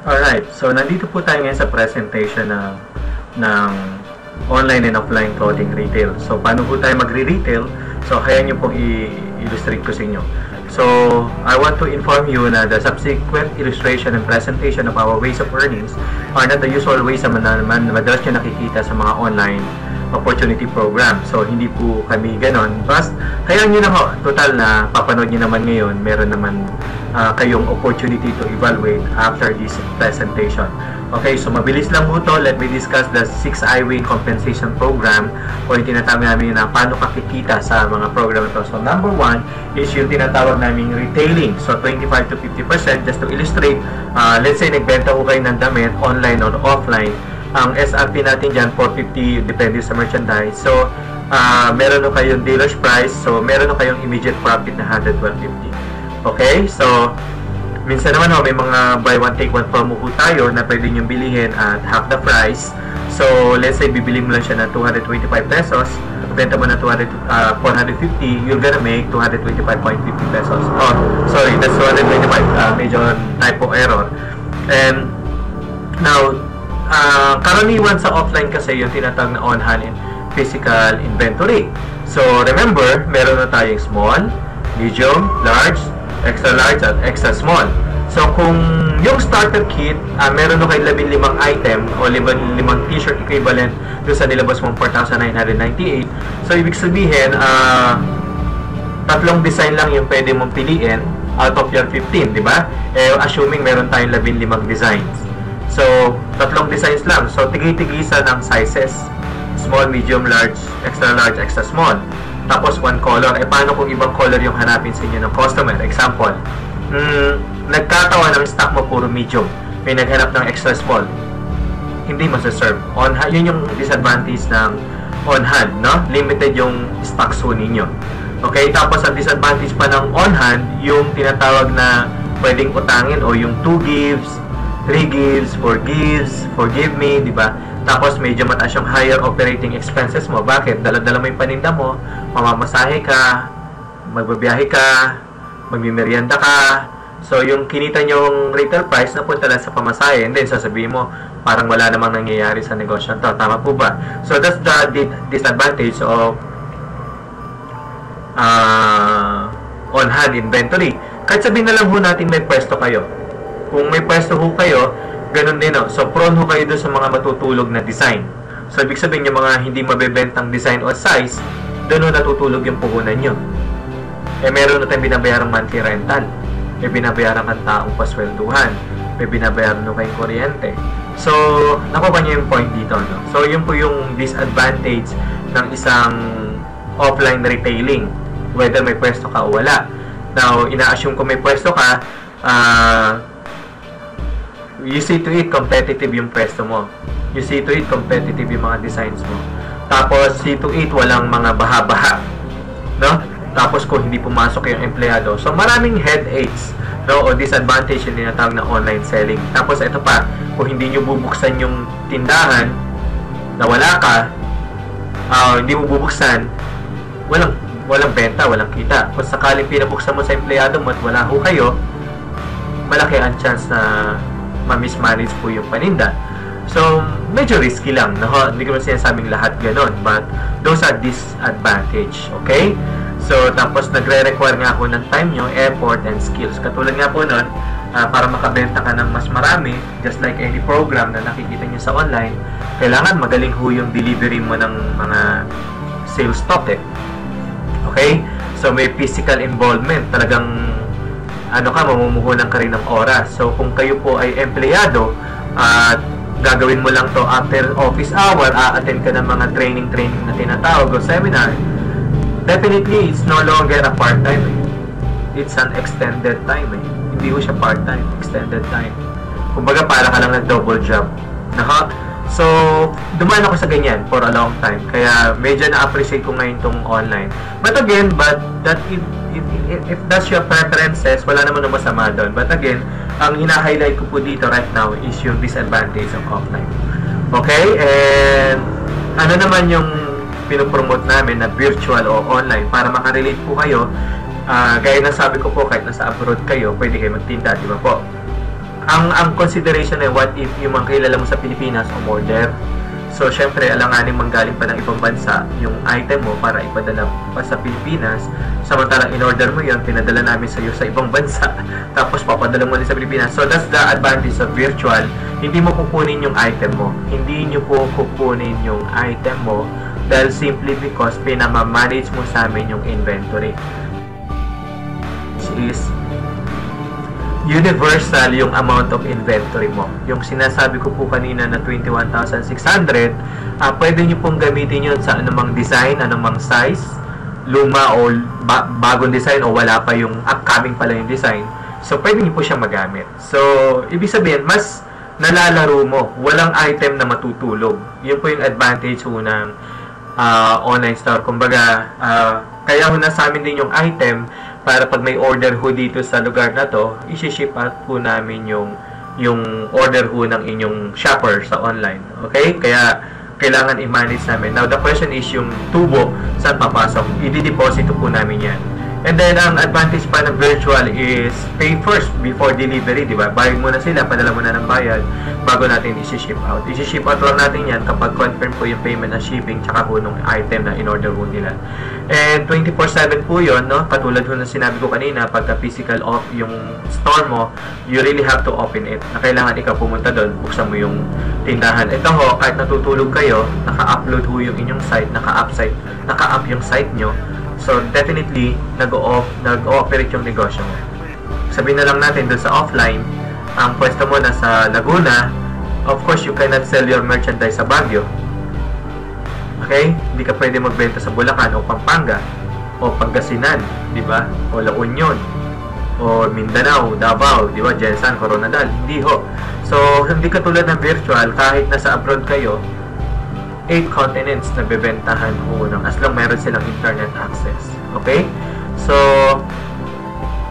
Alright, so nandito po tayo ngayon sa presentation ng online and offline clothing retail. So, paano po tayo magre-retail? So, kaya nyo pong i-illustrate ko sa inyo. So, I want to inform you na the subsequent illustration and presentation of our ways of earnings are not the usual ways na madalas nyo nakikita sa mga online opportunity program. So, hindi po kami ganon. Basta, kaya nyo na ho, total na papanood nyo naman ngayon, meron naman kayong opportunity to evaluate after this presentation. Okay, so mabilis lang po to. Let me discuss the 6 I-Win compensation program o yung tinatawag namin na paano kakikita sa mga program ito. So, number 1 is yung tinatawag namin retailing. So, 25 to 50%. Just to illustrate, let's say nagbenta ko kayo ng damit online or offline. Ang SRP natin dyan, 450, depende sa merchandise. So, meron na kayong dealer's price. So, meron na kayong immediate profit na 112.50. Okay? So, minsan naman may mga buy one take one promo po tayo na pwede nyo bilihin at half the price. So, let's say bibili mo lang siya ng 225 pesos, benta mo na 450, you're gonna make 225.50 pesos. Oh, sorry, that's 225. Medyo typo error. And now, karaniwan sa offline kasi yung tinatawag na on-hand and physical inventory. So, remember, meron na tayong small, medium, large, extra large at extra small. So, kung yung starter kit, meron na kayo 15 item o 15 t-shirt equivalent doon sa nilabas mong 4,998. So, ibig sabihin, tatlong design lang yung pwede mong piliin out of your 15, di ba? Assuming meron tayong 15 designs. So, tatlong designs lang. So, tigi-tigisa ng sizes. Small, medium, large, extra small. Tapos, one color. Paano kung ibang color yung hanapin sa inyo ng customer? Example, nagkataon ng stock mo puro medium. May naghanap ng extra small. Hindi masaserve. Yun yung disadvantage ng on-hand, no? Limited yung stock zone ninyo. Okay? Tapos, ang disadvantage pa ng on-hand, yung tinatawag na pwedeng utangin o yung 2 gives, 3 gives, 4 gives, forgive me, di ba? Tapos medyo mataas yung higher operating expenses mo. Bakit? Dala-dala mo yung paninda mo, mamamasahe ka, magbabiyahe ka, magmimerienda ka. So, yung kinita nyong retail price napunta lang sa pamasahe, and then sasabihin mo, parang wala namang nangyayari sa negosyo to. Tama po ba? So, that's the disadvantage of on-hand inventory. Kahit sabihin na lang ho natin may pwesto kayo. Kung may pwesto ho kayo, ganun din, no? So, prone ho kayo doon sa mga matutulog na design. So, ibig sabihin yung mga hindi mabebentang design o size, doon ho natutulog yung puhunan nyo. Meron na tayong binabayarang monthly rental. May binabayaran kang taong paswelduhan. May binabayaran nyo kayong kuryente. So, nakuha nyo yung point dito, no? So, yun po yung disadvantage ng isang offline retailing. Whether may pwesto ka o wala. Now, ina-assume kung may pwesto ka, you see to it competitive yung pwesto mo. You see to it competitive yung mga designs mo. Tapos, see to it walang mga baha-baha. No? Tapos, kung hindi pumasok yung empleyado. So, maraming headaches, no? O disadvantage yung tinatawag na online selling. Tapos, ito pa, kung hindi nyo bubuksan yung tindahan na wala ka, hindi mo bubuksan, walang benta, walang kita. Kung sakaling pinabuksan mo sa empleyado mo at wala ho kayo, malaki ang chance na ma-mismanage po yung paninda. So, medyo risky lang. Hindi ko sinasabing lahat ganon. But, those are disadvantage. Okay? So, tapos nagre-require nga po ng time nyo, effort, and skills. Katulad nga po nun, para makabenta ka ng mas marami, just like any program na nakikita nyo sa online, kailangan magaling ho yung delivery mo ng mga sales stock Okay? So, may physical involvement. Talagang mamumuhunan ka rin ng oras. So, kung kayo po ay empleyado at gagawin mo lang to after office hour, a-attend ka ng mga training na tinatawag o seminar, definitely, it's no longer a part-time. It's an extended time. Hindi ko siya part-time, extended time. Kumbaga, para ka lang nag-double job. So, dumaan ako sa ganyan for a long time. Kaya, medyo na-appreciate ko ngayon itong online. But again, if that's your preferences, wala naman ng masama doon. But again, ang hina-highlight ko po dito right now is yung disadvantage of offline. Okay? And ano naman yung pinopromote namin na virtual o online para makarelate po kayo. Gaya ng sabi ko po, kahit nasa abroad kayo, pwede kayo magtinda, di ba po? ang consideration ay what if yung mga kilala mo sa Pilipinas umorder. So, syempre, alanganin manggaling pa ng ibang bansa yung item mo para ipadala pa sa Pilipinas. Samantalang in-order mo yun, pinadala namin sa iyo sa ibang bansa, tapos papadala mo ulit sa Pilipinas. So, that's the advantage of virtual. Hindi mo kukunin yung item mo. Hindi nyo po kukunin yung item mo dahil simply because pinamamanage mo sa amin yung inventory. Which is universal yung amount of inventory mo. Yung sinasabi ko po kanina na 21,600, pwede nyo pong gamitin yun sa anumang design, anumang size, luma o bagong design o wala pa yung upcoming pala yung design. So, pwede nyo po siyang magamit. So, ibig sabihin, mas nalalaro mo. Walang item na matutulog. Yun po yung advantage ho ng online store. Kumbaga, kaya ho nasa amin din yung item para pag may order ho dito sa lugar na to, isi-ship out po namin yung order ho ng inyong shopper sa online. Okay? Kaya, kailangan i-manage namin. Now, the question is yung tubo, saan papasok? I-deposit po namin yan. And then, ang advantage pa ng virtual is pay first before delivery, di ba? Bayad muna sila, padala muna ng bayad bago natin isi-ship out. Isi-ship out lang natin yan kapag confirm po yung payment na shipping tsaka po nung item na in-order po nila. And 24/7 po yun, no? Katulad po na sinabi ko kanina, pagka physical off yung store mo, you really have to open it. Na kailangan ikaw pumunta doon, buksan mo yung tindahan. Ito ho, kahit natutulog kayo, naka-upload ho yung inyong site, naka-up yung site nyo. So, definitely, nag-ooperate yung negosyo mo. Sabihin na lang natin doon sa offline, ang pwesto mo na sa Laguna, of course, you cannot sell your merchandise sa Baguio. Okay? Hindi ka pwede magbenta sa Bulacan o Pampanga o Pangasinan, di ba? O La Union o Mindanao, Davao, di ba? Jensan, Coronadal. Hindi ho. So, hindi katulad ng virtual, kahit nasa abroad kayo, 8 continents na bebentahan ho as long meron silang internet access. Okay? So,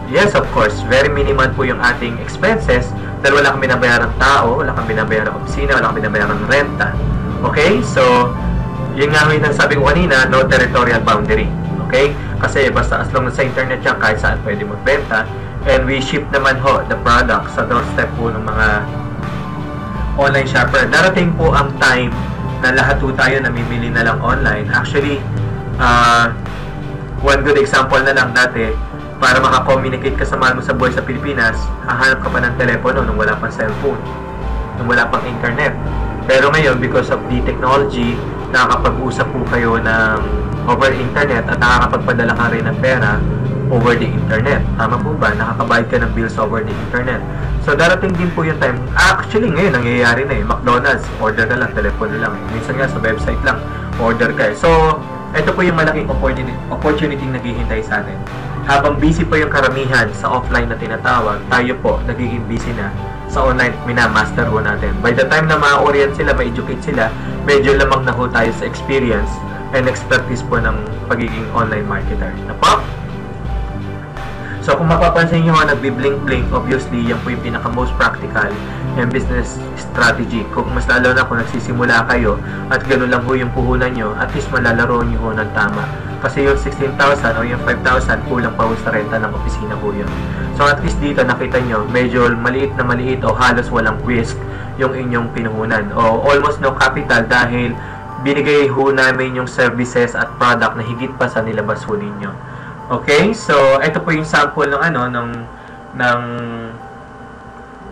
yes, of course, very minimal po yung ating expenses dahil wala kang binabayarang tao, wala kang binabayarang opisina, wala kang binabayarang renta. Okay? So, yun nga yung sabi ko kanina, no territorial boundary. Okay? Kasi basta as long as sa internet yan, kahit saan pwede magbenta. And we ship naman ho the product sa doorstep po ng mga online shopper. Darating po ang time na lahat po tayo namimili na lang online. Actually, one good example na lang dati, para makakommunicate ka sa mahal mo sa buhay sa Pilipinas, hahanap ka pa ng telepono nung wala pang cellphone, nung wala pang internet. Pero ngayon, because of the technology, nakakapag-usap po kayo ng over internet at nakakapagpadala ka rin ng pera over the internet. Tama po ba? Nakakabayad ka ng bills over the internet. So, darating din po yung time. Actually, ngayon, nangyayari na eh. McDonald's, order ka lang, telepono lang. Minsan nga, sa website lang, order ka eh. So, ito po yung malaking opportunity naghihintay sa atin. Habang busy po yung karamihan sa offline na tinatawag, tayo po, nagiging busy na sa online, minamaster po natin. By the time na ma-orient sila, ma-educate sila, medyo lamang na po tayo sa experience and expertise po ng pagiging online marketer. Na po? So, kung mapapansin nyo, nagbi-blink-blink, obviously, yan po yung pinaka-most practical and business strategy. Kung mas lalo na kung nagsisimula kayo at gano'n lang po yung puhunan nyo, at least malalaro nyo ho ng tama. Kasi yung 16,000 o yung 5,000, kulang pa ho sa renta ng opisina po yun. So, at least dito, nakita nyo, medyo maliit na maliit o halos walang risk yung inyong pinuhunan. O almost no capital dahil binigay ho namin yung services at product na higit pa sa nilabas ho ninyo. Okay, so ito po yung sample ng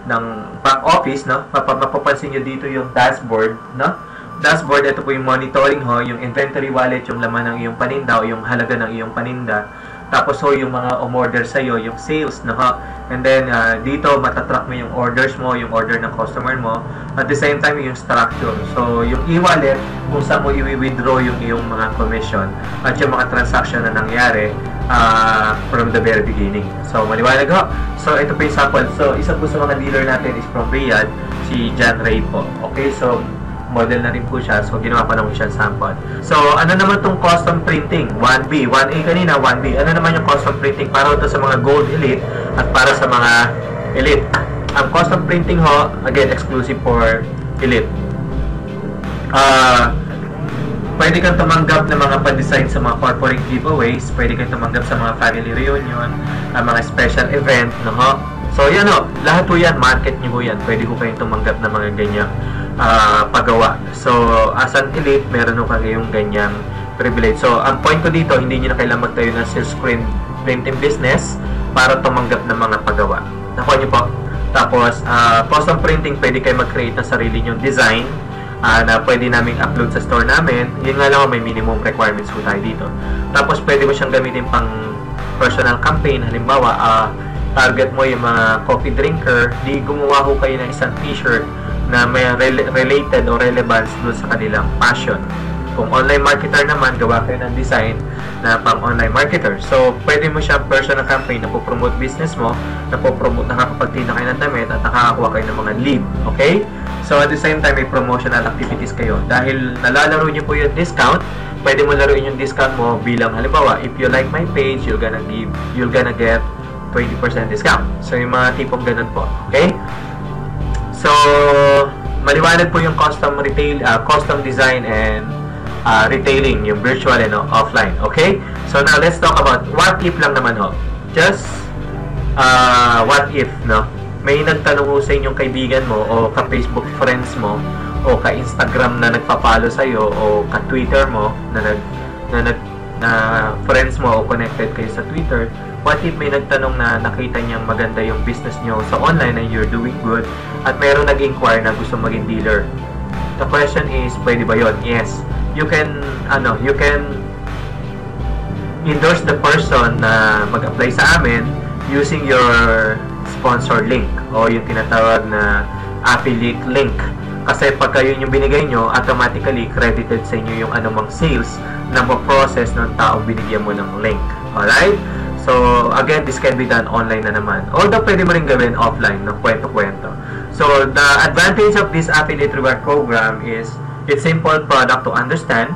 ng back office, no? Mapapansin niyo dito yung dashboard, no? Dashboard, ito po yung monitoring ho, yung inventory wallet, yung laman ng iyong paninda o yung halaga ng iyong paninda. Tapos ho, yung mga umorder sa iyo, yung sales, no? And then dito matatrack mo yung orders mo, yung order ng customer mo. At the same time, yung structure. So, yung e-wallet, kung saan mo i-withdraw yung iyong mga commission at yung mga transaction na nangyari from the very beginning. So, maliwanag ho. So, ito po yung sample. So, isa po sa mga dealer natin is from Riyadh, si John Ray po. Okay, so, model na rin po siya. So, ginawa pa naman siya sample. So, ano naman itong custom printing? 1B. 1A kanina, 1B. Ano naman yung custom printing? Para ito sa mga Gold Elite at para sa mga Elite. Ang custom printing ho, again, exclusive for Elite. Pwede kang tumanggap ng mga pa-design sa mga corporate giveaways. Pwede kang tumanggap sa mga family reunion, mga special event, no ho? So, yan o. Lahat po yan, market nyo po yan. Pwede po kayong tumanggap ng mga ganyang paggawa. So, as an elite, meron po kayong ganyang privilege. So, ang point ko dito, hindi nyo na kailangan magtayo ng silkscreen printing business para tumanggap ng mga paggawa. Nakuha nyo po. Tapos, custom printing, pwede kayo mag-create ng sarili nyong design na pwede namin upload sa store namin. Yun nga lang, may minimum requirements po tayo dito. Tapos pwede mo siyang gamitin pang personal campaign. Halimbawa, target mo yung mga coffee drinker, di gumawa ho kayo ng isang t-shirt na may related o relevance dun sa kanilang passion. Kung online marketer naman, gawa kayo ng design na pang online marketer. So, pwede mo siyang personal campaign na po-promote business mo, na po-promote, nakakapagtinda kayo ng damit at nakakakuha kayo ng mga lead. Okay? So, at the same time, may promotional activities kayo. Dahil nalalaro nyo po yung discount, pwede mo laruin yung discount mo bilang halimbawa, if you like my page, you're gonna get 20% discount. So, yung mga tipong ganun po. Okay? So, maliwanag po yung custom retail, custom design and retailing, yung virtual and offline. Okay? So, now let's talk about what if lang naman ho. Just, what if, no? May nagtanong ho sa inyong kaibigan mo o ka-Facebook friends mo o ka-Instagram na nagpa-follow sa'yo o ka-Twitter mo na friends mo o connected kayo sa Twitter. What if may nagtanong na nakita niyang maganda yung business niyo sa online and you're doing good at mayroong nag-inquire na gusto maging dealer? The question is, pwede ba yun? Yes. You can endorse the person na mag-apply sa amin using your sponsor link o yung tinatawag na affiliate link. Kasi pagka yun yung binigay nyo, automatically credited sa inyo yung anumang sales na ma-process ng taong binigyan mo ng link. Alright? So, again, this can be done online na naman. Although, pwede mo rin gawin offline ng kwento-kwento. So, the advantage of this affiliate reward program is it's simple product to understand.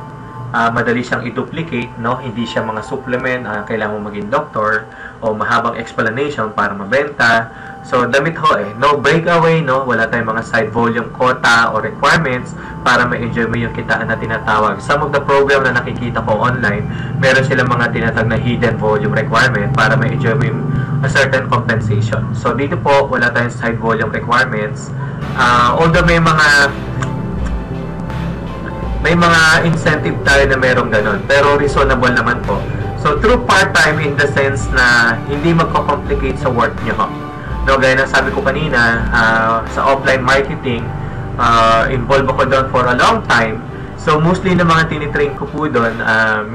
Madali siyang i-duplicate, no? Hindi siya mga supplement, kailangan mo maging doctor o mahabang explanation para mabenta. So, damit ho no breakaway, no? Wala tayong mga side volume quota o requirements para ma-enjoy mo yung kitaan na tinatawag. Some of the program na nakikita ko online, meron silang mga tinatag na hidden volume requirement para ma-enjoy mo yung a certain compensation. So, dito po, wala tayong side volume requirements. Although may mga incentive tayo na merong ganun, pero reasonable naman po. So, through part-time in the sense na hindi magko-complicate sa work nyo. No, gaya ng sabi ko kanina, sa offline marketing, involved ako doon for a long time. So, mostly na mga tinitrain ko po doon,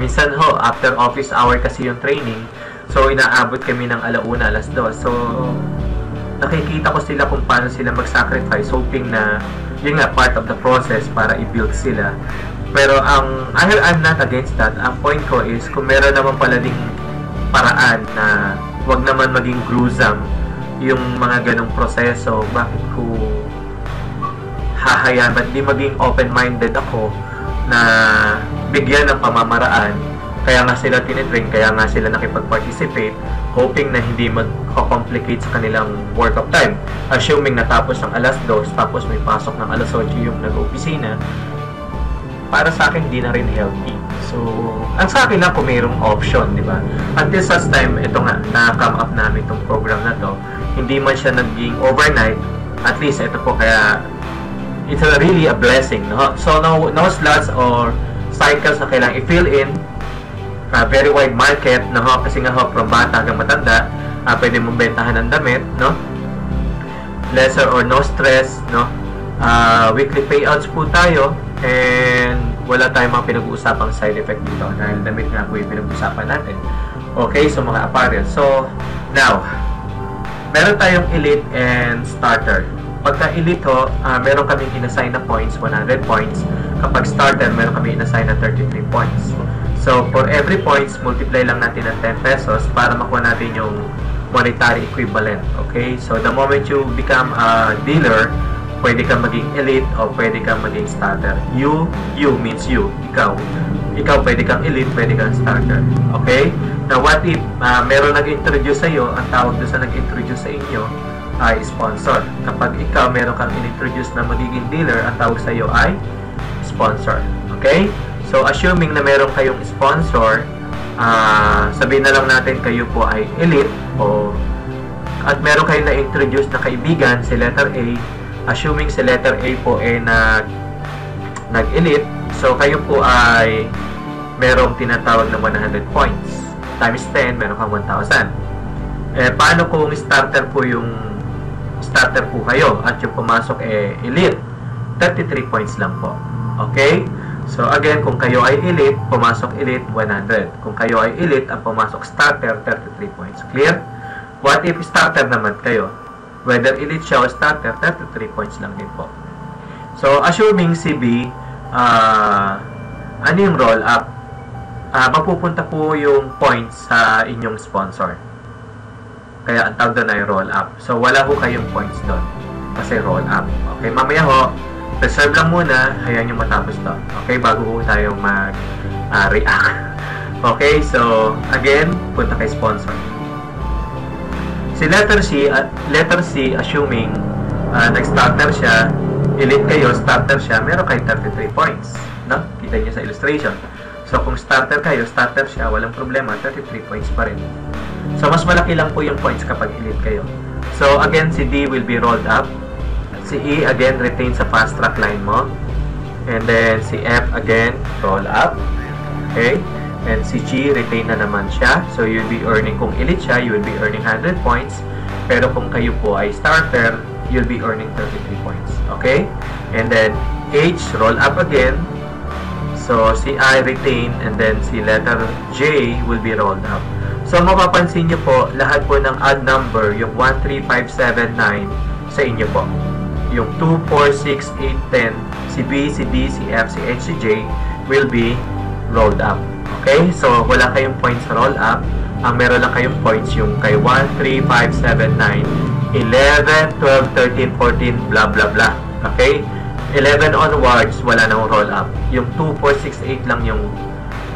minsan ho, after office hour kasi yung training, so, inaabot kami ng 1:00, 2:00. So, nakikita ko sila kung paano sila mag-sacrifice, hoping na yun nga, part of the process para i-build sila. Pero I'm not against that. Ang point ko is, kung meron naman pala ding paraan na wag naman maging gruesome yung mga ganong proseso, bakit ko hahayaan? Ba't di maging open-minded ako na bigyan ng pamamaraan? Kaya nga sila tinitrain, kaya nga sila nakipag-participate, hoping na hindi mag-complicate sa kanilang work of time. Assuming natapos ng 2:00, tapos may pasok ng 8:00 yung nag-opisina, para sa akin, hindi na rin healthy. So, ang sa akin lang kung mayroong option, di ba? Until such time, ito nga, na-come up namin itong program na to, hindi man siya naging overnight, at least ito po, kaya it's really a blessing, no? So, no slots or cycles na kailangang i-fill in, very wide market, no? Kasi nga from bata hanggang matanda, pwede mong bentahan ng damit, no? Lesser or no stress, no? Weekly payouts po tayo, and wala tayong mga pinag-uusapang side effect dito dahil damit nga po yung pinag-uusapan natin. Okay, so mga apparel. So, now, meron tayong elite and starter. Pagka elite ho, meron kaming inassign na points, 100 points. Kapag starter, meron kaming inassign na 33 points. So, for every points, multiply lang natin ng 10 pesos para makuha natin yung monetary equivalent. Okay? So, the moment you become a dealer, pwede kang maging elite o pwede kang maging starter. You means you. Ikaw pwede kang elite, pwede kang starter. Okay? Now, what if meron nag-introduce sa'yo, ang tawag doon sa nag-introduce sa inyo ay sponsor. Kapag ikaw meron kang in-introduce na magiging dealer, ang tawag sa'yo ay sponsor. Okay? So, assuming na meron kayong sponsor, sabihin na lang natin kayo po ay elite o at meron kayo na-introduce na kaibigan, si letter A, assuming si letter A po ay nag-elite, so kayo po ay merong tinatawag na 100 points. Times 10, meron kang 1,000. Paano kung starter po kayo at yung pumasok elite? 33 points lang po. Okay? So, again, kung kayo ay elite, pumasok elite, 100. Kung kayo ay elite, ang pumasok starter, 33 points. Clear? What if starter naman kayo? Whether elite siya o starter, 33 points lang din po. So, assuming si B, ano yung roll up? Mapupunta po yung points sa inyong sponsor. Kaya ang tawag doon ay roll up. So, wala ho kayong points doon. Kasi roll up. Okay, mamaya ho, reserve lang muna, hayaan nyo matapos to. Okay, bago ho tayo mag-react. Okay, so, again, punta kay sponsor. Si letter C, assuming nag-starter siya, elite kayo, starter siya, meron kayo 33 points. No? Kita nyo sa illustration. So, kung starter kayo, starter siya, walang problema, 33 points pa rin. So, mas malaki lang po yung points kapag elite kayo. So, again, si D will be rolled up. Si E, again, retain sa fast track line mo. And then, si F, again, roll up. Okay? And si G, retain na naman siya. So, you'll be earning, kung elite siya, you will be earning 100 points. Pero kung kayo po ay starter, you'll be earning 33 points. Okay? And then, H, roll up again. So, si I retain, and then si letter J will be rolled up. So, mapapansin nyo po, lahat po ng odd number, yung 1, 3, 5, 7, 9, sa inyo po. Yung 2, 4, 6, 8, 10, si B, si D, si F, si H, si J, will be rolled up. Okay? So, wala kayong points sa roll up. Ang meron lang kayong points yung kay 1, 3, 5, 7, 9, 11, 12, 13, 14, blah, blah, blah. Okay? 11 onwards, wala nang roll up. Yung 2, 4, 6, 8 lang yung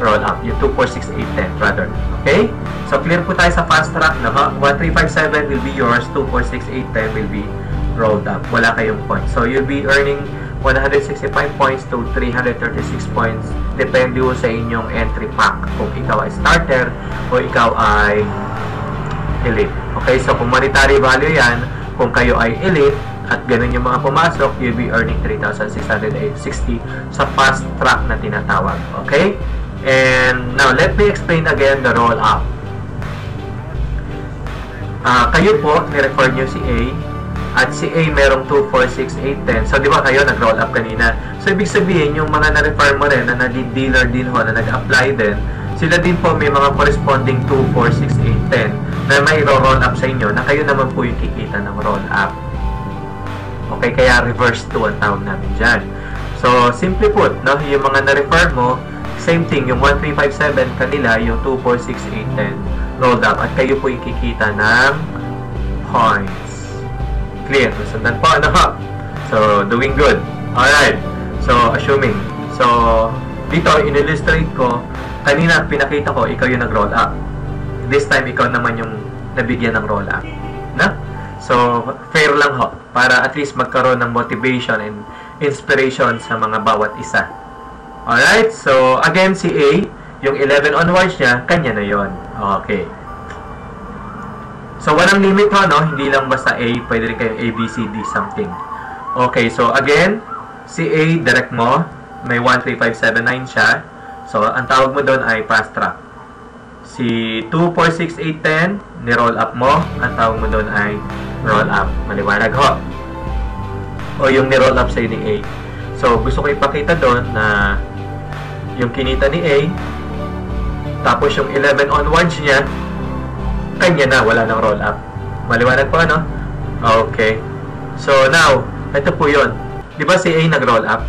roll up. Yung 2, 4, 6, 8, 10, rather. Okay? So, clear po tayo sa fast track na 1, 3, 5, 7 will be yours. 2, 4, 6, 8, 10 will be rolled up. Wala kayong points. So, you'll be earning 165 points to 336 points. Depende po sa inyong entry pack. Kung ikaw ay starter o ikaw ay elite. Okay? So, kung monetary value yan, kung kayo ay elite, at ganun yung mga pumasok, you'll be earning 3,660 sa fast track na tinatawag. Okay? And now, let me explain again the roll up. Kayo po, nirefer nyo si A, at si A merong 2, 4, 6, 8, 10. So, di ba kayo nag-roll up kanina? So, ibig sabihin, yung mga na-refer mo rin, na nag-dealer din ho, na nag-apply din, sila din po may mga corresponding 2, 4, 6, 8, 10 na may roll up sa inyo, na kayo naman po yung kikita ng roll up. Okay, kaya reverse 2 ang tawag namin dyan. So, simply put, no, yung mga na-refer mo, same thing, yung 1, 3, 5, 7 kanila, yung 2, 4, 6, 8, 10 rolled up, at kayo po yung kikita ng points. Clear? Sundan po, ano? So, doing good. Alright. So, assuming. So, dito, in-illustrate ko, kanina pinakita ko, ikaw yung nag-roll up. This time, ikaw naman yung nabigyan ng roll up. Na? So, fair lang ho, para at least magkaroon ng motivation and inspiration sa mga bawat isa. Alright, so again, si A, yung 11 onwards niya, kanya na yon. Okay. So, walang limit ho, no? Hindi lang basta A, pwede rin kayo A, B, C, D, something. Okay, so again, si A, direct mo, may 1, 3, 5, 7, 9 siya. So, ang tawag mo doon ay fast track. Si 2, 4, 6, 8, 10, ni-roll up mo, ang tawag mo doon ay roll up. Maliwanag ho. O yung ni-roll up sa ni A. So, gusto ko ipakita doon na yung kinita ni A, tapos yung 11 onwards niya, kanya na, wala nang roll up. Maliwanag po, ano? Okay. So, now, ito po yun. Di ba si A nag-roll up?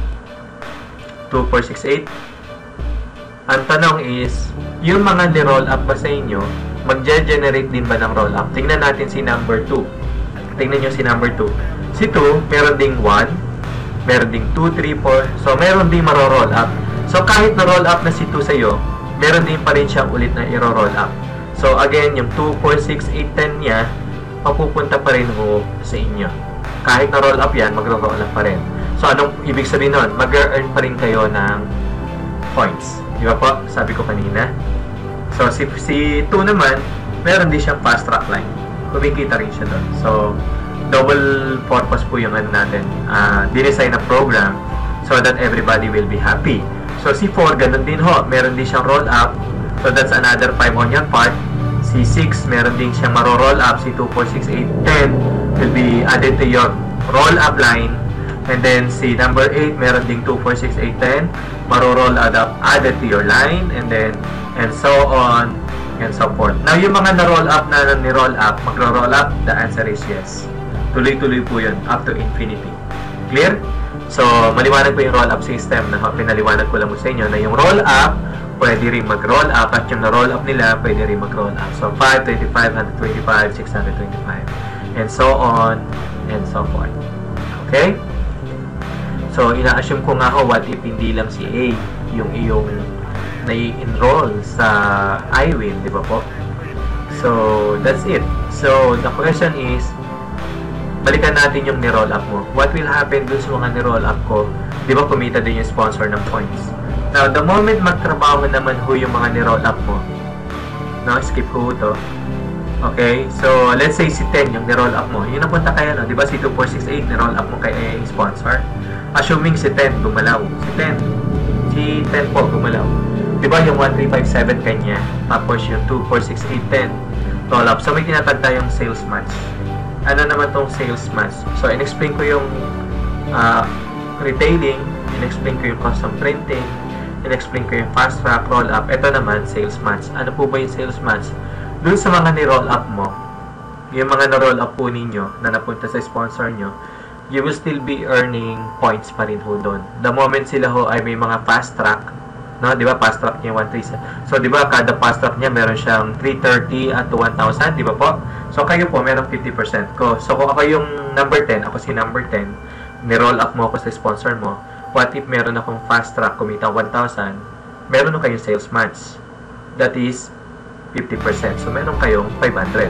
2, 4, 6, 8. Ang tanong is, yung mga ni-roll up ba sa inyo, mag-generate din ba ng roll up? Tingnan natin si number 2. Tingnan nyo si number 2. Si 2, meron ding 1, meron ding 2, 3, 4. So, meron ding maro-roll up. So, kahit na-roll up na si 2 sa'yo, meron din pa rin siyang ulit na i-roll up. So, again, yung 2, 4, 6, 8, 10 niya, mapupunta pa rin ho sa inyo. Kahit na-roll up yan, mag-roll up pa rin. So, anong ibig sabihin nun? Mag-earn pa rin kayo ng points. Di ba po? Sabi ko kanina. So, si 2 naman, meron din siyang fast track line. kumikita rin siya doon. So, double purpose po yung ano natin, dinesign na program so that everybody will be happy. So, C4, ganun din ho. Meron din siyang roll up. So, that's another 5 on your part. C6, meron din siyang maro-roll up. C2, 4, 6, 8, 10 will be added to your roll up line. And then, C number 8, meron ding 2, 4, 6, 8, 10 maro-roll up added to your line. And then, and so on and so forth. Now, yung mga na-roll up na ni-roll up, magro-roll up, the answer is yes. Tuloy-tuloy po yun, up to infinity. Clear? So, maliwanag po yung roll-up system na pinaliwanag ko lang mo sa inyo na yung roll-up, pwede rin mag-roll up at yung na-roll up nila, pwede rin mag-roll up. So, 5, 25, 125, 625, and so on and so forth. Okay? So, ina-assume ko nga ho, what if hindi lang si A yung iyong nai-enroll sa iWin, di ba po? So, that's it. So, the question is, balikan natin yung ni-roll up mo. What will happen dun sa mga ni-roll up ko? Di ba kumita din yung sponsor ng points? Now, the moment magtrabaho naman ho yung mga ni-roll up mo, no, skip ho to. Okay? So, let's say si 10 yung ni-roll up mo. Yung napunta kaya, no? Di ba si 2468 ni-roll up mo kay sponsor? Assuming si 10 gumalaw. Si 10 po gumalaw. Di ba yung 1357 kanya? Tapos yung 246810 roll up. So, may tinatag tayong sales match. Ano naman tong sales match? So, in-explain ko yung retailing, in-explain ko yung custom printing, in-explain ko yung fast track, roll up. Ito naman, sales match. Ano po ba yung sales match? Doon sa mga ni-roll up mo, yung mga na-roll up po ninyo na napunta sa sponsor nyo, you will still be earning points pa rin ho doon. The moment sila ho ay may mga fast track, no, di ba, fast track niya 130. So, di ba, kada fast track niya meron siyang 330 at 1,000, di ba po? So, kayo po, meron 50% ko. So, kung ako yung number 10, ako si number 10, ni-roll up mo ako sa sponsor mo, what if meron akong fast track, kumita 1,000, meron kayong sales match. That is 50%. So, meron kayong 500.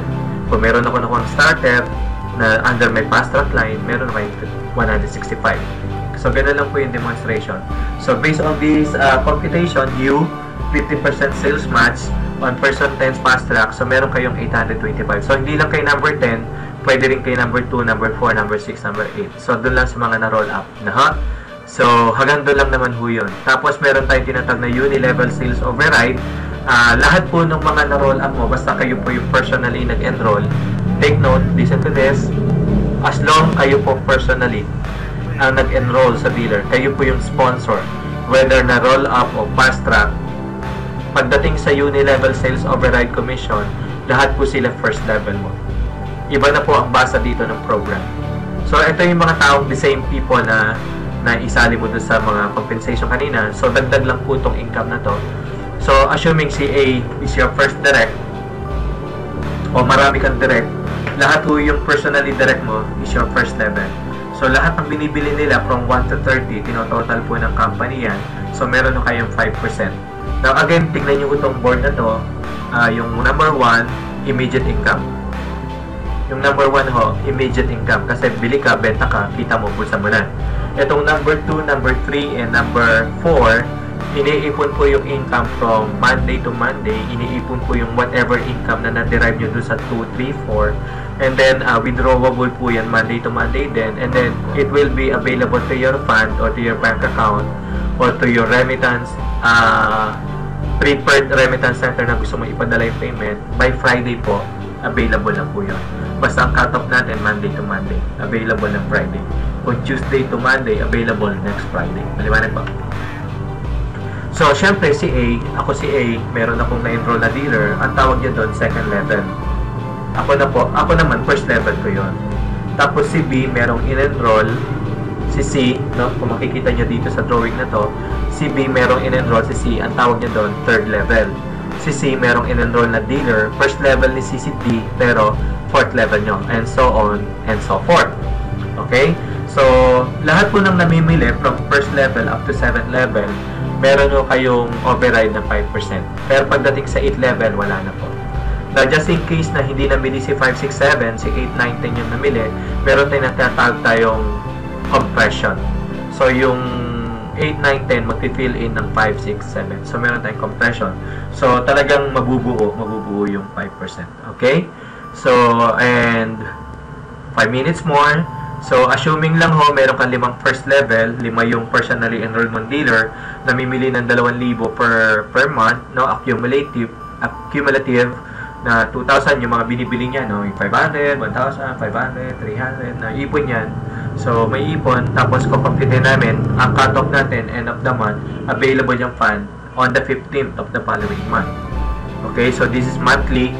Kung meron ako nakong starter na under my fast track line, meron kayong 165. So, ganun lang po yung demonstration. So, based on this computation, you 50% sales match on person 10 fast track. So, meron kayong 825. So, hindi lang kay number 10, pwede rin kay number 2, number 4, number 6, number 8. So, doon lang sa mga na-roll up. So, hanggang doon lang naman ho yun. Tapos, meron tayong tinatag na uni-level sales override. Lahat po ng mga na-roll up mo, basta kayo po yung personally nag-enroll, take note, listen to this, as long kayo po personally ang nag-enroll sa dealer, kayo po yung sponsor, whether na roll up o fast track, pagdating sa uni-level sales override commission, lahat po sila first level mo. Iba na po ang basa dito ng program. So, ito yung mga taong the same people na isali mo doon sa mga compensation kanina. So, dagdag lang po itong income na to. So, assuming si A is your first direct, o marami kang direct, lahat po yung personally direct mo is your first level. So, lahat ng binibili nila from 1 to 30, tinototal po ng company yan. So, meron na kayong 5%. Now, again, tignan nyo itong board na to. Yung number 1, immediate income. Yung number 1 ho, immediate income. Kasi bili ka, benta ka, kita mo, bulsa mo na. Itong number 2, number 3, and number 4, iniipon po yung income from Monday to Monday. Iniipon po yung whatever income na na-derive nyo doon sa 2, 3, 4. And then, withdrawable po yan Monday to Monday din. And then, it will be available to your fund or to your bank account or to your remittance, preferred remittance center na gusto mo ipadala yung payment. By Friday po, available na po yun. Basta ang cut-off natin, Monday to Monday. Available ng Friday. Kung Tuesday to Monday, available next Friday. Maliwanag po. So, syempre, si A, meron akong na-enroll na dealer. Ang tawag niya doon, second level. Ako naman, first level ko yon. Tapos si B, merong in-enroll. Si C, no? Kung makikita nyo dito sa drawing na to, si B, merong in-enroll. Si C, ang tawag niya doon, third level. Si C, merong in-enroll na dealer. First level ni C, si D, pero fourth level nyo. And so on, and so forth. Okay? So, lahat po ng namimili from first level up to 7th level, meron nyo kayong override na 5%. Pero pagdating sa 8th level, wala na po. Now, just in case na hindi namili si 5, 6, 7, si 8, 9, 10 yung namili, meron tayong natatawag tayong compression. So, yung 8, 9, 10, mag-fill in ng 5, 6, 7. So, meron tayong compression. So, talagang mabubuo yung 5%. Okay? So, and 5 minutes more. So, assuming lang ho, meron kang 5 first level, 5 yung personally enrolled mong dealer, namimili ng 2,000 per month, no, accumulative na 2,000 yung mga binibili niya, no, 500, 1,000, 500, 300, na ipon yan. So, may ipon, tapos compute namin, ang cut-off natin, end of the month, available yung fund on the 15th of the following month. Okay, so this is monthly.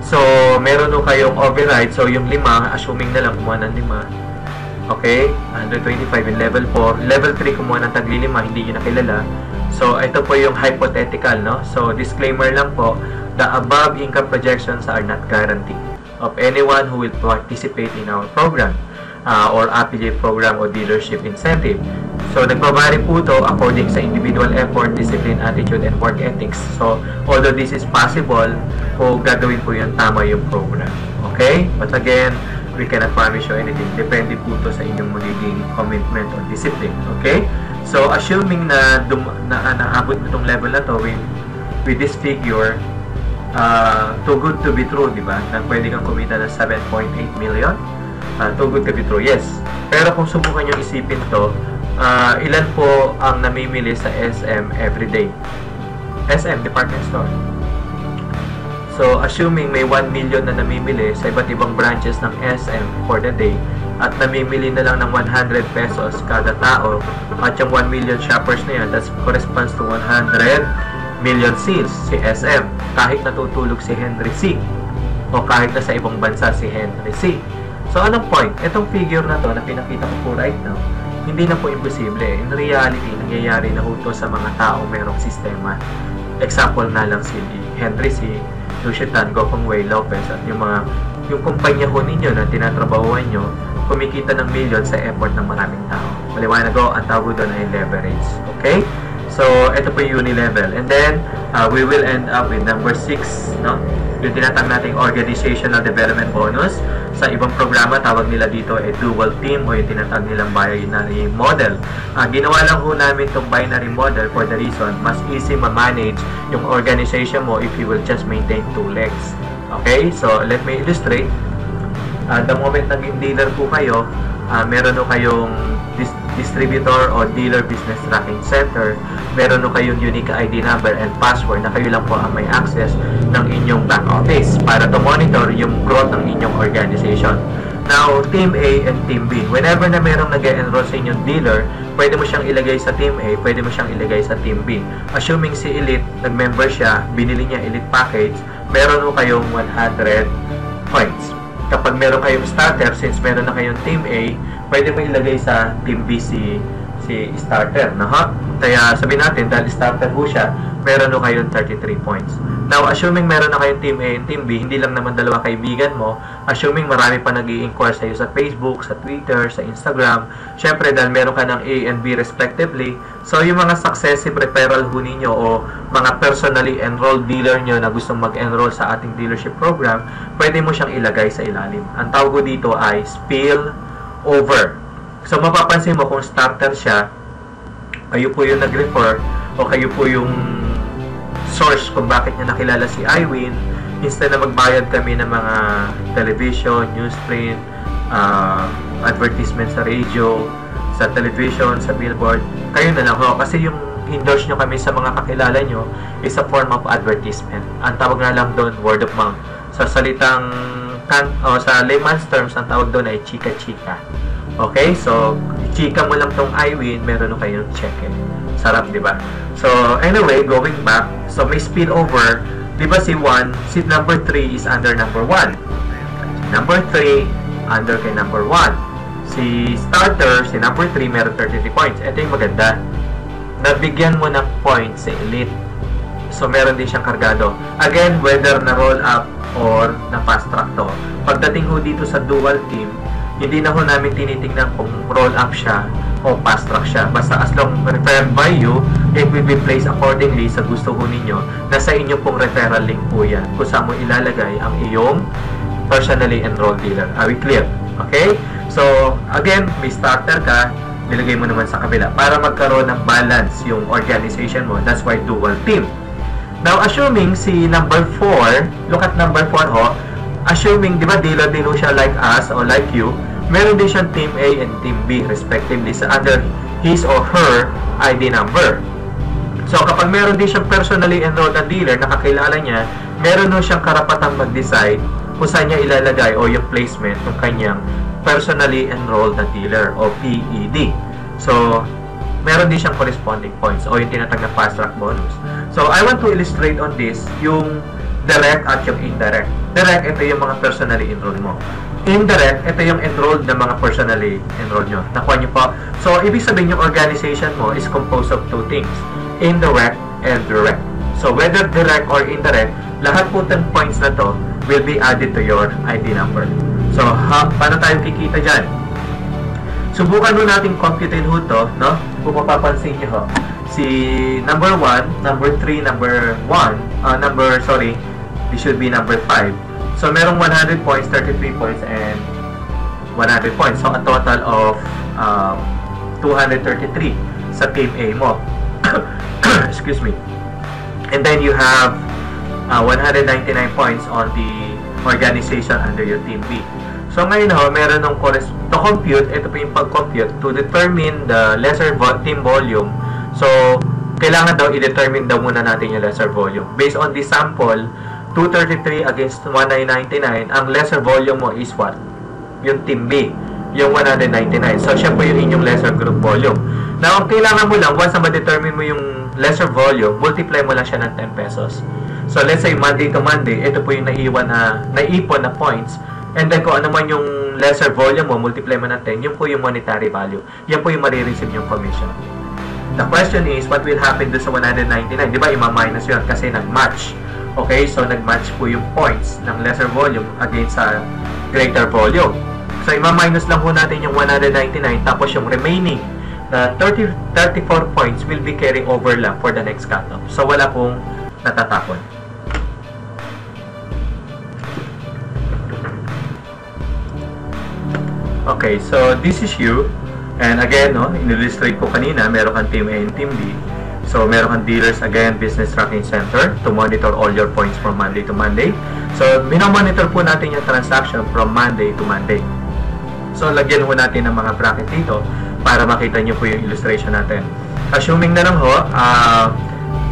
So, meron nung kayong override. So, yung 5, assuming na lang kumuha ng 5. Okay, 125 in level 4. Level 3, kumuha ng tagli 5, hindi nyo nakilala. So, ito po yung hypothetical, no? So, disclaimer lang po, the above income projections are not guaranteed of anyone who will participate in our program or affiliate program or dealership incentive. So, nagbabari po ito according sa individual effort, discipline, attitude, and work ethics. So, although this is possible, po gagawin po yung tama yung program. Okay? But again, we cannot promise you anything. Depende po ito sa inyong magiging commitment or discipline. Okay? So, assuming na naabot mo itong level na to with this figure, too good to be true, di ba? Na pwede kang kumita ng 7.8 million. Too good to be true, yes. Pero kung subukan nyo isipin to, ilan po ang namimili sa SM everyday? SM, department store. So, assuming may 1 million na namimili sa iba't ibang branches ng SM for the day, at namimili na lang ng 100 pesos kada tao, at yung 1 million shoppers na yan, that corresponds to 100 million sales si SM. Kahit natutulog si Henry C. O kahit na sa ibang bansa si Henry C. So, anong point? Itong figure na to na pinakita ko po right now, hindi na po imposible. In reality, nangyayari na ho ito sa mga taong merong sistema. Example na lang si Henry C., Lucio Tan, Gopong Way, Lopez, at yung kumpanya ho ninyo na tinatrabahuan nyo, kumikita ng million sa effort ng maraming tao. Maliwanag ko, ang tawag doon ay leverage. Okay? So, ito po yung unilevel. And then, we will end up with number 6, no? Yung tinatawag nating organizational development bonus. Sa ibang programa, tawag nila dito ay dual team o yung tinatawag nilang binary model. Ginawa lang ho namin itong binary model for the reason, mas easy ma-manage yung organization mo if you will just maintain 2 legs. Okay? So, let me illustrate. The moment naging dealer po kayo, meron ho kayong distributor o dealer business tracking center, meron ho kayong unique ID number and password na kayo lang po ang may access ng inyong back office para to monitor yung growth ng inyong organization. Now, Team A and Team B, whenever na merong nag-enroll sa inyong dealer, pwede mo siyang ilagay sa Team A, pwede mo siyang ilagay sa Team B. Assuming si Elite, nag-member siya, binili niya Elite package, meron ho kayong 100 points. Kapag meron kayong starter, since meron na kayong Team A, pwede mo ilagay sa Team B si starter, no? Kaya sabihin natin, dahil starter ho siya, meron ho kayong 33 points. Now, assuming meron na kayong Team A and Team B, hindi lang naman dalawa kaibigan mo, assuming marami pa nag-i-inquire sa'yo sa Facebook, sa Twitter, sa Instagram, syempre dahil meron ka ng A and B respectively, so yung mga successive referral ho ninyo o mga personally enrolled dealer nyo na gustong mag-enroll sa ating dealership program, pwede mo siyang ilagay sa ilalim. Ang tawag ko dito ay spill over. So, mapapansin mo kung starter siya, kayo po yung nag-refer o kayo po yung source kung bakit niya nakilala si iWin, instead na magbayad kami ng mga television, newsprint, advertisement sa radio, sa television, sa billboard, kayo na lang ho. Kasi yung endorse nyo kami sa mga kakilala nyo is a form of advertisement. Ang tawag na lang doon, word of mouth. Sa salitang sa layman's terms, ang tawag doon ay chika-chika. Okay? So, chika mo lang tong iWin, meron na kayong check eh. Sarap, di ba? So, anyway, going back, so may spillover, di ba si number 3 is under number 1. Number 3, under kay number 1. Si starter, si number 3, meron 33 points. Ito yung maganda. Nabigyan mo ng points si Elite. So, meron din siyang kargado. Again, whether na roll up or na fast track to. Pagdating ho dito sa dual team, hindi na ho namin tinitingnan kung roll up siya o fast track siya. Basta as long referred by you, it will be placed accordingly sa gusto ho ninyo. Nasa inyo pong referral link po yan kung saan mo ilalagay ang iyong personally enrolled dealer. Are we clear? Okay? So, again, may starter ka, nilagay mo naman sa kabila para magkaroon ng balance yung organization mo. That's why dual team. Now, assuming si number 4, look at number 4 ho, assuming, di ba, dealer din ho siya like us or like you, meron din siyang Team A and Team B respectively sa under his or her ID number. So, kapag meron din siyang personally enrolled na dealer, nakakilala niya, meron ho siyang karapatang mag-decide kung saan niya ilalagay o yung placement ng kanyang personally enrolled na dealer o PED. So, meron din siyang corresponding points o yung tinatag na fast track bonus. So, I want to illustrate on this yung direct at yung indirect. Direct, ito yung mga personally enrolled mo. Indirect, ito yung enrolled na mga personally enrolled nyo. Nakuha nyo po. So, ibig sabihin yung organization mo is composed of two things. Indirect and direct. So, whether direct or indirect, lahat po ng points na to will be added to your ID number. So, paano tayo kikita dyan? Subukan mo natin computein ho to, no? Kung mapapansin nyo ho. Si number 1, number 3, number 1, this should be number 5. So, merong 100 points, 33 points, and 100 points. So, a total of 233 sa Team A mo. Excuse me. And then, you have 199 points on the organization under your Team B. So, ngayon ho, meron ng to compute, ito po yung pag-compute, to determine the lesser team volume. So, kailangan daw i-determine daw muna natin yung lesser volume. Based on the sample, 233 against 199, ang lesser volume mo is what? Yung Team B, yung 199. So, siya po yung inyong lesser group volume. Now, ang kailangan mo lang, once na ma-determine mo yung lesser volume, multiply mo lang siya ng 10 pesos. So, let's say, Monday to Monday, ito po yung naipon na points. And then, kung ano man yung lesser volume mo, multiply mo ng 10, yun po yung monetary value. Yan po yung marireceive yung commission. The question is, what will happen doon sa 199? Di ba, ima-minus yun kasi nag-match. Okay, so nag-match po yung points ng lesser volume against sa greater volume. So, ima-minus lang po natin yung 199, tapos yung remaining na 34 points will be carry over lang for the next cutoff. So, wala pong natatapon. Okay, so this is you. And again, no, in-illustrate ko kanina, meron kang Team A and Team B. So, meron kang dealers, again, Business Tracking Center to monitor all your points from Monday to Monday. So, minomonitor po natin yung transaction from Monday to Monday. So, lagyan po natin ng mga bracket dito para makita nyo po yung illustration natin. Assuming na lang ho,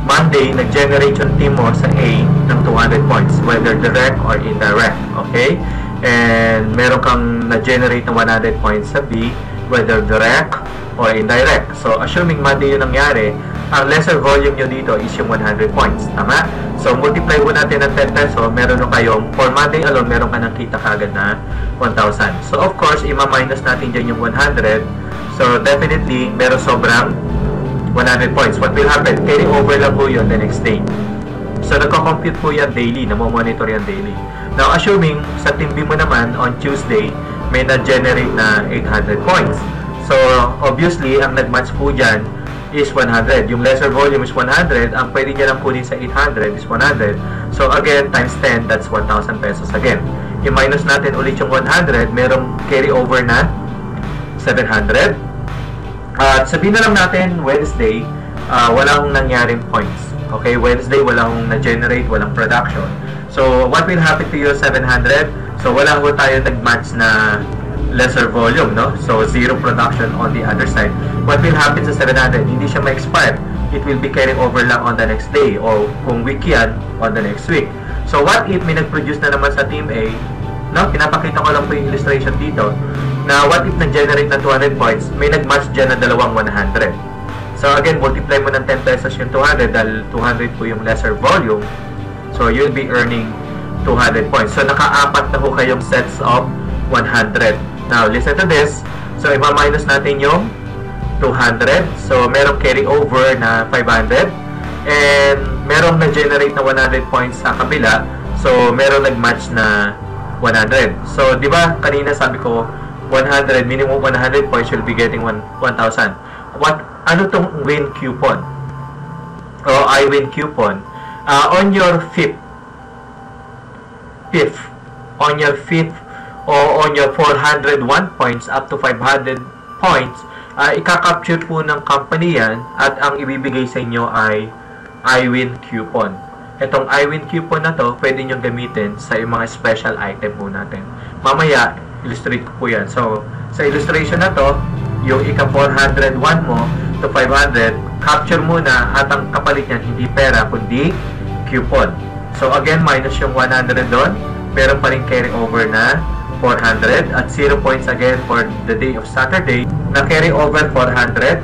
Monday, nag-generate yung team mo sa A ng 200 points, whether direct or indirect. Okay? And meron kang na-generate ng 100 points sa B, whether direct or indirect. So, assuming Monday yun nangyari, ang lesser volume nyo dito is yung 100 points. Tama? So, multiply po natin ng 10 peso, meron nyo kayong, for Monday alone, meron ka nakita kagad na 1,000. So, of course, ima-minus natin dyan yung 100. So, definitely, meron sobrang 100 points. What will happen? Carry over lang po yun the next day. So, nagko-compute po yan daily, namomonitor yan daily. Now, assuming sa Team B mo naman, on Tuesday, may na-generate na 800 points. So, obviously, ang nag-match po dyan is 100. Yung lesser volume is 100. Ang pwede niya lang kunin sa 800 is 100. So, again, times 10, that's 1,000 pesos again. I-minus natin ulit yung 100. Merong carry over na 700. At sabihin na lang natin, Wednesday, walang nangyaring points. Okay, Wednesday, walang na-generate, walang production. So, what will happen to your 700? So, wala ho tayo nag-match na lesser volume, no? So, zero production on the other side. What will happen sa 700? Hindi siya ma-expire. It will be carrying over lang on the next day or kung week yan, on the next week. So, what if may nag-produce na naman sa Team A? No? Pinapakita ko lang po yung illustration dito. Na what if nag-generate na 200 points? May nag-match dyan na dalawang 100. So, again, multiply mo ng 10 pesos yung 200 dahil 200 po yung lesser volume. So, you'll be earning 200 points. So, naka-apat na ho kayong sets of 100. Now, listen to this. So, ima-minus natin yung 200. So, merong carry over na 500. And, merong na-generate na 100 points sa kabila. So, merong nag-match na 100. So, di ba, kanina sabi ko, 100, minimum 100 points, you'll be getting 1,000. Ano tong win coupon? O I win coupon? On your fifth, on your 401 points up to 500 points, ika-capture po ng company yan at ang ibibigay sa inyo ay I win coupon. Itong iWin coupon na to, pwede nyo gamitin sa yung mga special item po natin. Mamaya, illustrate ko po yan. So, sa illustration na to, yung ika 401 mo to 500, capture muna at ang kapalit niyan hindi pera kundi coupon. So, again, minus yung 100 doon, pero pa rin carry over na 400 at 0 points again for the day of Saturday na carry over 400.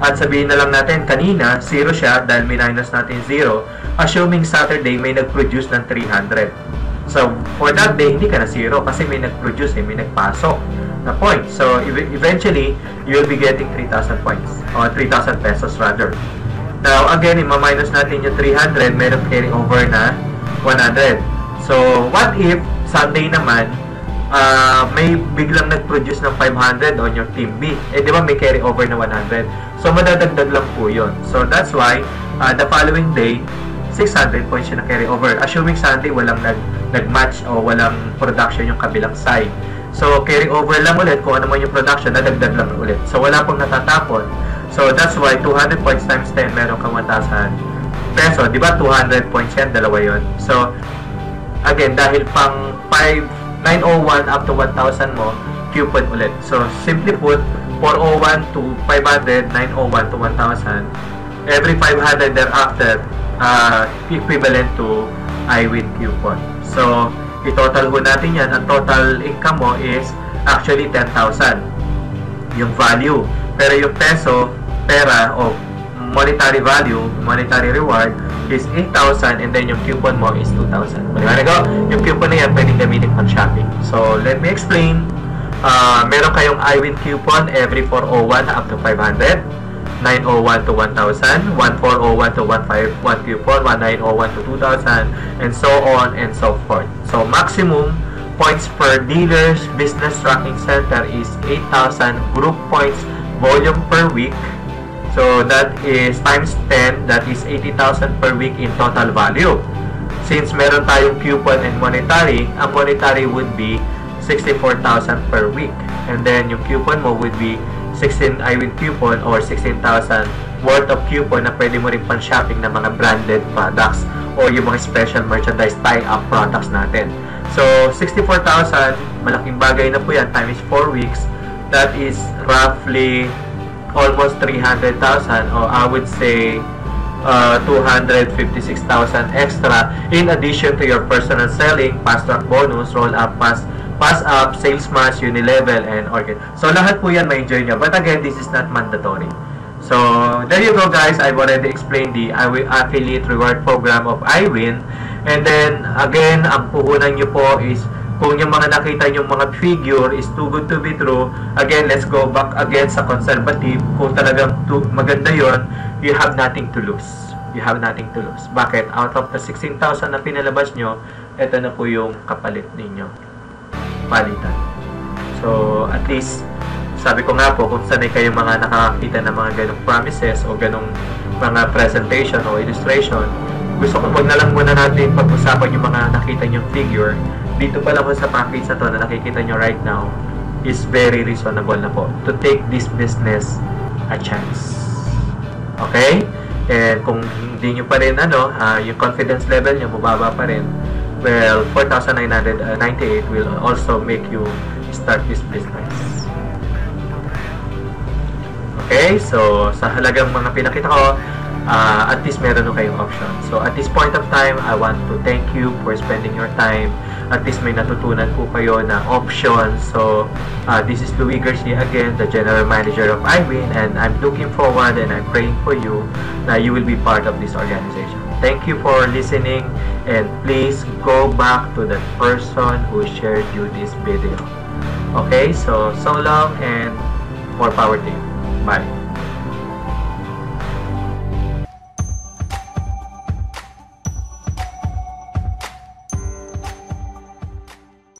At sabihin na lang natin, kanina, 0 siya dahil minus natin 0. Assuming Saturday, may nag-produce ng 300. So, for that day, hindi ka na 0 kasi may nag-produce, may nagpasok na points. So, eventually, you'll be getting 3,000 points or 3,000 pesos rather. Now, again, ima-minus natin yung 300, mayroong carry over na 100. So, what if Sunday naman, may biglang nag-produce ng 500 on your team B. Eh, di ba may carry over na 100? So, madadagdag lang po yun. So, that's why, the following day, 600 points siya na carry over. Assuming Sunday, walang nag-match o walang production yung kabilang side. So, carry over lang ulit. Kung ano man yung production, nadagdag lang ulit. So, wala pong natatapon. So, that's why 200 points times 10, meron kang 1,000 peso. Di ba 200 points yan? Dalawa yun. So, again, dahil pang 901 up to 1,000 mo, coupon ulit. So, simply put, 401 to 500, 901 to 1,000. Every 500 thereafter, equivalent to iWin coupon. So, i-total ho natin yan. Ang total income mo is actually 10,000. Yung value. Pero yung peso, pera, o monetary value, monetary reward, is 8,000 and then yung coupon mo is 2,000. Yung coupon na yan, pwedeng gamitin pang shopping. So, let me explain. Meron kayong iWin coupon every 401 up to 500, 901 to 1,000, 1401 to 151 coupon, 1901 to 2,000, and so on and so forth. So, maximum points per dealer's business tracking center is 8,000 group points volume per week. So, that is times 10, that is 80,000 per week in total value. Since meron tayong coupon and monetary, ang monetary would be 64,000 per week. And then, yung coupon mo would be 16 iWin coupon or 16,000 worth of coupon na pwede mo rin pan-shopping ng mga branded products o yung mga special merchandise tie-up products natin. So, 64,000, malaking bagay na po yan, times 4 weeks. That is roughly almost 300,000 or I would say 256,000 extra in addition to your personal selling, fast track bonus, roll up, pass up, sales match, unilevel, and organ. So lahat po yan ma-enjoy nyo. But again, this is not mandatory. So there you go guys. I've already explained the affiliate reward program of iWin. And then again, ang puhunan nyo po is kung yung mga nakita yung mga figure is too good to be true, again, let's go back again sa conservative. Kung talagang maganda yon, you have nothing to lose. You have nothing to lose. Bakit? Out of the 16,000 na pinalabas nyo, ito na po yung kapalit ninyo. Palitan. So, at least, sabi ko nga po, kung sanay kayong mga nakakita ng mga ganong promises o ganong mga presentation o illustration, gusto ko wag na lang muna natin pag-usapan yung mga nakita nyong figure. Dito pa lang po sa package na to na nakikita nyo right now is very reasonable na po to take this business a chance. Okay? And kung hindi nyo pa rin yung confidence level nyo mababa pa rin, well, 4,998 will also make you start this business. Okay? So, sa halagang mga pinakita ko, at least meron nyo kayong option. So, at this point of time, I want to thank you for spending your time. At least may natutunan po kayo na option. So, this is Louis Garcia again, the General Manager of iWin, and I'm looking forward and I'm praying for you that you will be part of this organization. Thank you for listening, and please go back to the person who shared you this video. Okay, so long and more power to you. Bye.